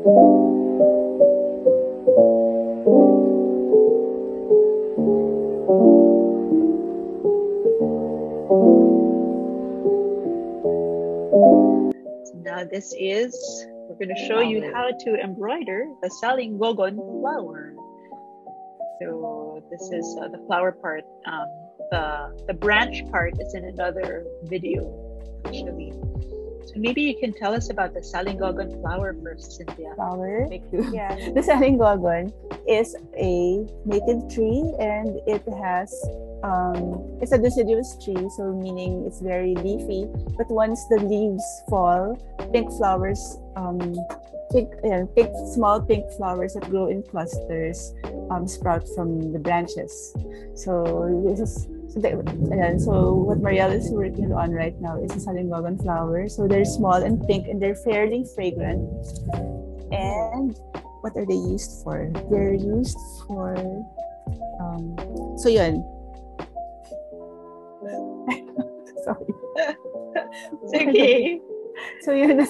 Now we're going to show you how to embroider the Salingogon flower. So this is the flower part. The branch part is in another video, actually. So maybe you can tell us about the Salingogon flower first, Cynthia. Flower? Yeah. The Salingogon is a native tree, and it has it's a deciduous tree, so meaning it's very leafy. But once the leaves fall, pink flowers, small pink flowers that grow in clusters, sprout from the branches. So this is so what Marielle is working on right now is the Salingogon flower. So they're small and pink, and they're fairly fragrant. And what are they used for? They're used for so yun. Sorry. It's okay. So yun,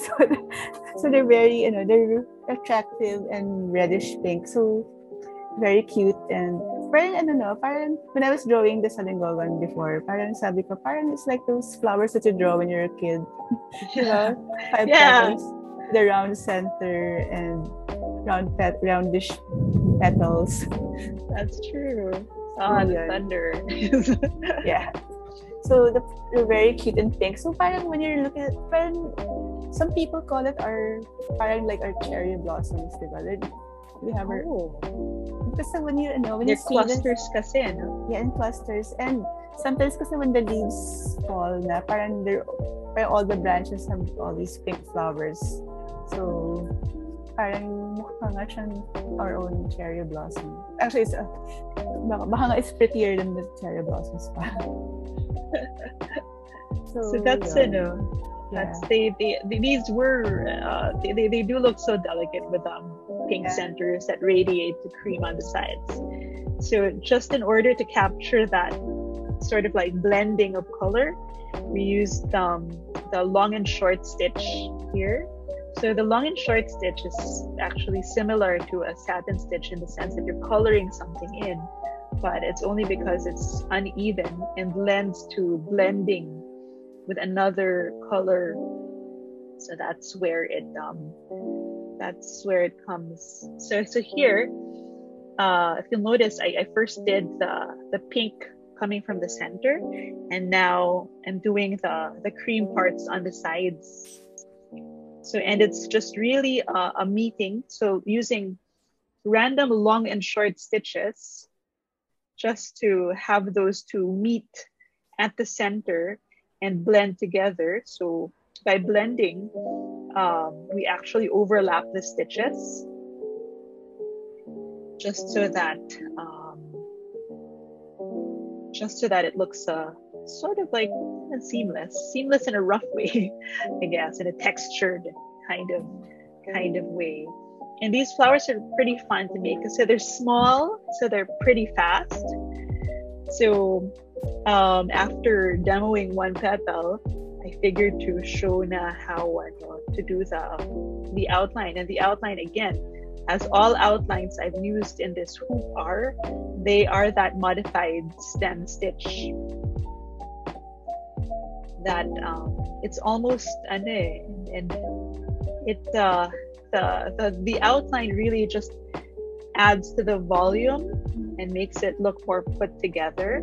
so they're very, they're attractive and reddish pink. So very cute, and parang when I was drawing the Salingogon before, parang sabi ko, parang it's like those flowers that you draw when you're a kid. Five petals, the round center and roundish petals. That's true. The thunder. Yeah. So they're very cute and pink. So parang when you're looking at, some people call it our cherry blossoms, diba? We have our because when you see clusters kasi, no? Yeah, in clusters. And sometimes kasi when the leaves fall na, parang all the branches have all these pink flowers. So parang mukha nga siyang our own cherry blossom. Actually, it's baka nga it's prettier than the cherry blossoms pa. So that's that's these were they do look so delicate with pink centers that radiate the cream on the sides. So just in order to capture that sort of like blending of color, we used the long and short stitch here. So the long and short stitch is actually similar to a satin stitch in the sense that you're coloring something in, but it's only because it's uneven and lends to blending with another color. So that's where it comes. So here, if you'll notice, I first did the pink coming from the center, and now I'm doing the cream parts on the sides. So, and it's just really a meeting. So using random long and short stitches just to have those two meet at the center and blend together. So by blending, we actually overlap the stitches just so that it looks sort of like seamless in a rough way, I guess, in a textured kind of way. And these flowers are pretty fun to make. So they're small, so they're pretty fast. So after demoing one petal, I figured to show na how to do the outline. And the outline, again, as all outlines I've used in this hoop they are that modified stem stitch that it's almost and it the outline really just adds to the volume and makes it look more put together.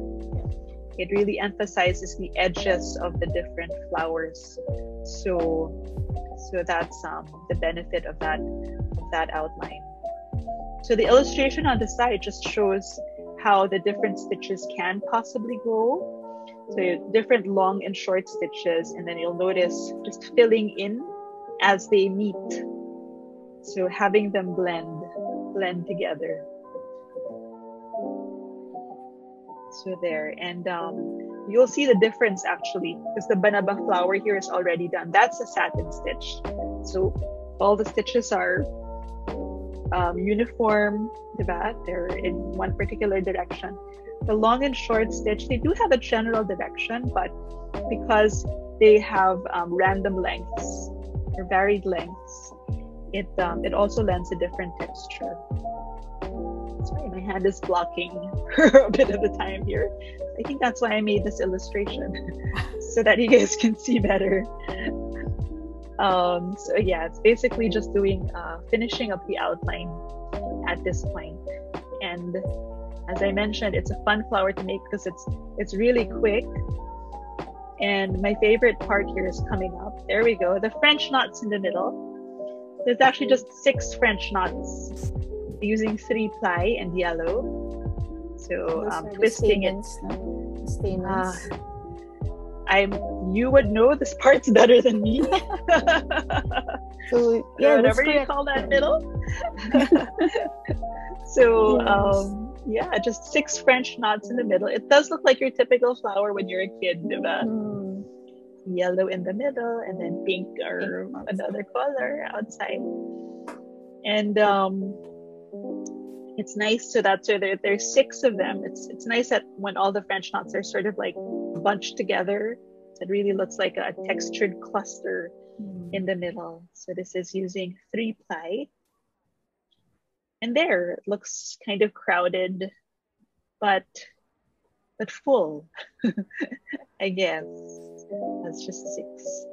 It really emphasizes the edges of the different flowers. So that's the benefit of that outline. So the illustration on the side just shows how the different stitches can possibly go. So different long and short stitches, and then you'll notice just filling in as they meet. So having them blend together. So there, and you'll see the difference actually, because the banaba flower here is already done. That's a satin stitch. So all the stitches are uniform, diba? They're in one particular direction. The long and short stitch, they do have a general direction, but because they have random lengths or varied lengths, it also lends a different texture. Sorry, my hand is blocking a bit of the time here. I think that's why I made this illustration so that you guys can see better. So yeah, it's basically just doing finishing up the outline at this point. And as I mentioned, it's a fun flower to make because it's really quick. And my favorite part here is coming up. There we go. The French knots in the middle. There's actually just 6 French knots using 3 ply and yellow. So twisting it. Stamens. You would know this part's better than me. So yeah, whatever you call that middle. So yeah, just 6 French knots in the middle. It does look like your typical flower when you're a kid, diba? Yellow in the middle, and then pink or another color outside. And it's nice so there's 6 of them. It's nice that when all the French knots are sort of like bunched together, it really looks like a textured cluster in the middle. So this is using 3 ply. And there, it looks kind of crowded, but full, I guess. That's just 6.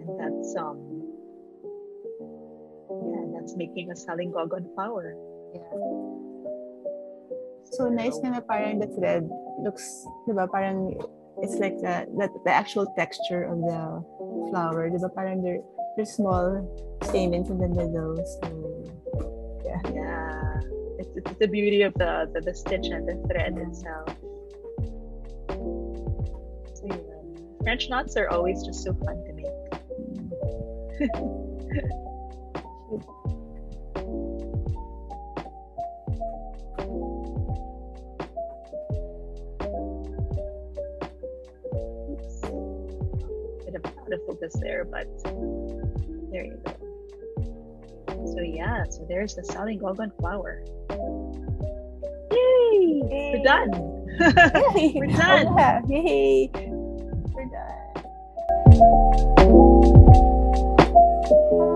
And that's that's making a Salingogon flower. Yeah. So nice na parang the thread looks, diba, parang it's like the actual texture of the flower, diba, parang there's small stamens in the middle. So yeah, it's the beauty of the stitch and the thread itself. So, yeah. French knots are always just so fun to make. Bit of out of focus there, but there you go. So yeah, so there's the Salingogon flower. Yay! We're done. Yay! We're done. Oh, yeah. Yay! We're done.